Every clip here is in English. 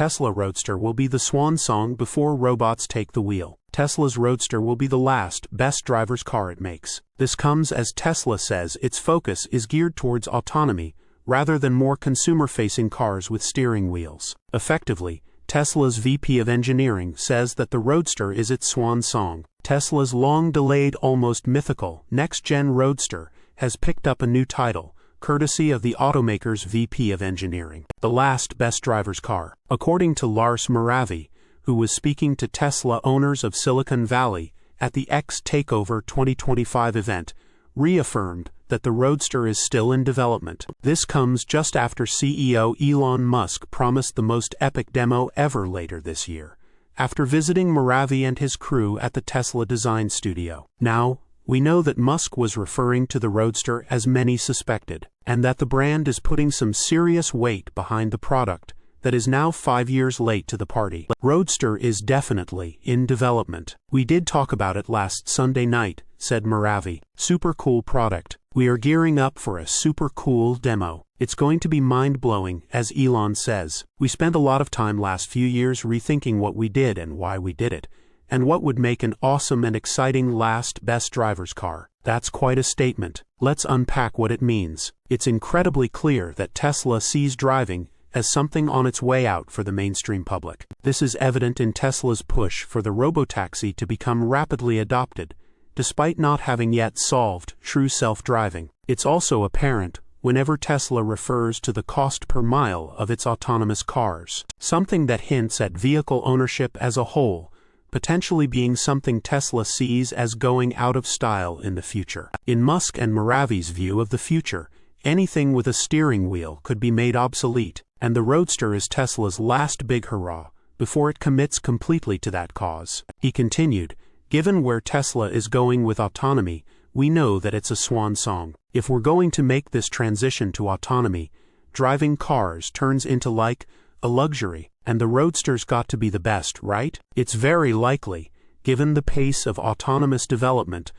Tesla Roadster will be the swan song before robots take the wheel. Tesla's Roadster will be the last, best driver's car it makes. This comes as Tesla says its focus is geared towards autonomy, rather than more consumer-facing cars with steering wheels. Effectively, Tesla's VP of Engineering says that the Roadster is its swan song. Tesla's long-delayed, almost mythical, next-gen Roadster has picked up a new title, courtesy of the automaker's VP of Engineering. The last best driver's car. According to Lars Moravy, who was speaking to Tesla owners of Silicon Valley at the X Takeover 2025 event, reaffirmed that the Roadster is still in development. This comes just after CEO Elon Musk promised the most epic demo ever later this year, after visiting Moravy and his crew at the Tesla design studio. Now, we know that Musk was referring to the Roadster as many suspected, and that the brand is putting some serious weight behind the product that is now 5 years late to the party. Roadster is definitely in development. We did talk about it last Sunday night, said Moravy. Super cool product. We are gearing up for a super cool demo. It's going to be mind-blowing, as Elon says. We spent a lot of time last few years rethinking what we did and why we did it, and what would make an awesome and exciting last best driver's car. That's quite a statement. Let's unpack what it means. It's incredibly clear that Tesla sees driving as something on its way out for the mainstream public. This is evident in Tesla's push for the robotaxi to become rapidly adopted, despite not having yet solved true self-driving. It's also apparent whenever Tesla refers to the cost per mile of its autonomous cars, something that hints at vehicle ownership as a whole, potentially being something Tesla sees as going out of style in the future. In Musk and Moravy's view of the future, anything with a steering wheel could be made obsolete, and the Roadster is Tesla's last big hurrah before it commits completely to that cause. He continued, given where Tesla is going with autonomy, we know that it's a swan song. If we're going to make this transition to autonomy, driving cars turns into like a luxury, and the Roadster's got to be the best, right? It's very likely, given the pace of autonomous development,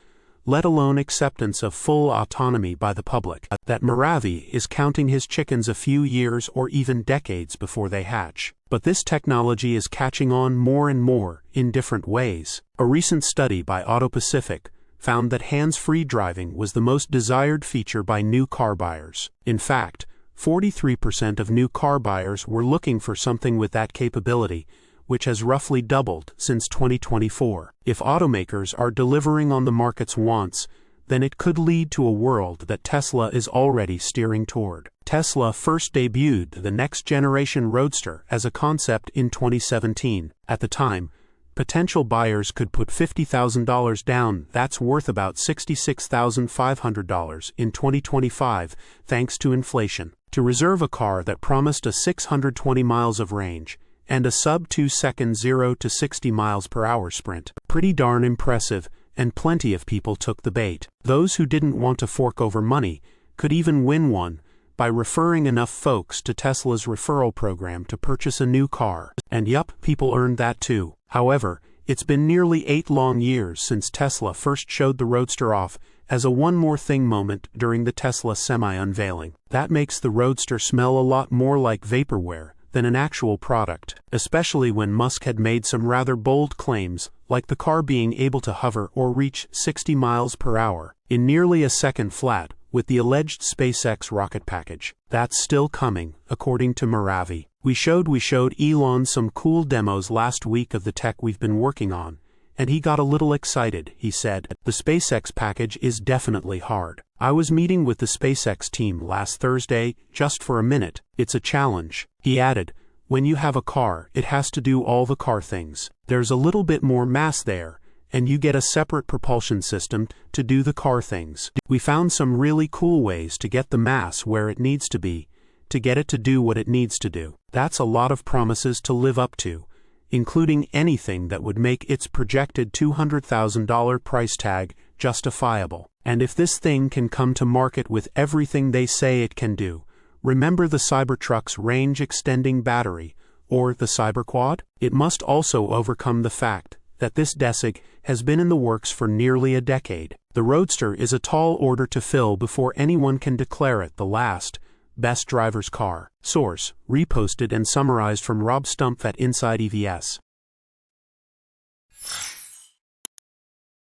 let alone acceptance of full autonomy by the public, that Moravy is counting his chickens a few years or even decades before they hatch. But this technology is catching on more and more in different ways. A recent study by Auto Pacific found that hands-free driving was the most desired feature by new car buyers. In fact, 43% of new car buyers were looking for something with that capability, which has roughly doubled since 2024. If automakers are delivering on the market's wants, then it could lead to a world that Tesla is already steering toward. Tesla first debuted the next-generation Roadster as a concept in 2017. At the time, potential buyers could put $50,000 down. That's worth about $66,500 in 2025, thanks to inflation, to reserve a car that promised a 620 miles of range and a sub-2-second 0 to 60 miles per hour sprint. Pretty darn impressive, and plenty of people took the bait. Those who didn't want to fork over money could even win one by referring enough folks to Tesla's referral program to purchase a new car. And yup, people earned that too. However, it's been nearly 8 long years since Tesla first showed the Roadster off as a one more thing moment during the Tesla Semi unveiling. That makes the Roadster smell a lot more like vaporware than an actual product, especially when Musk had made some rather bold claims, like the car being able to hover or reach 60 miles per hour in nearly a second flat with the alleged SpaceX rocket package. That's still coming, according to Moravy. We showed Elon some cool demos last week of the tech we've been working on, and he got a little excited. He said, the SpaceX package is definitely hard. I was meeting with the SpaceX team last Thursday just for a minute. It's a challenge. He added, when you have a car, it has to do all the car things. There's a little bit more mass there, and you get a separate propulsion system to do the car things. We found some really cool ways to get the mass where it needs to be, to get it to do what it needs to do. That's a lot of promises to live up to, including anything that would make its projected $200,000 price tag justifiable. And if this thing can come to market with everything they say it can do, remember the Cybertruck's range-extending battery, or the Cyberquad? It must also overcome the fact that this DESIG has been in the works for nearly a decade. The Roadster is a tall order to fill before anyone can declare it the last, best driver's car. Source, reposted and summarized from Rob Stumpf at insideevs.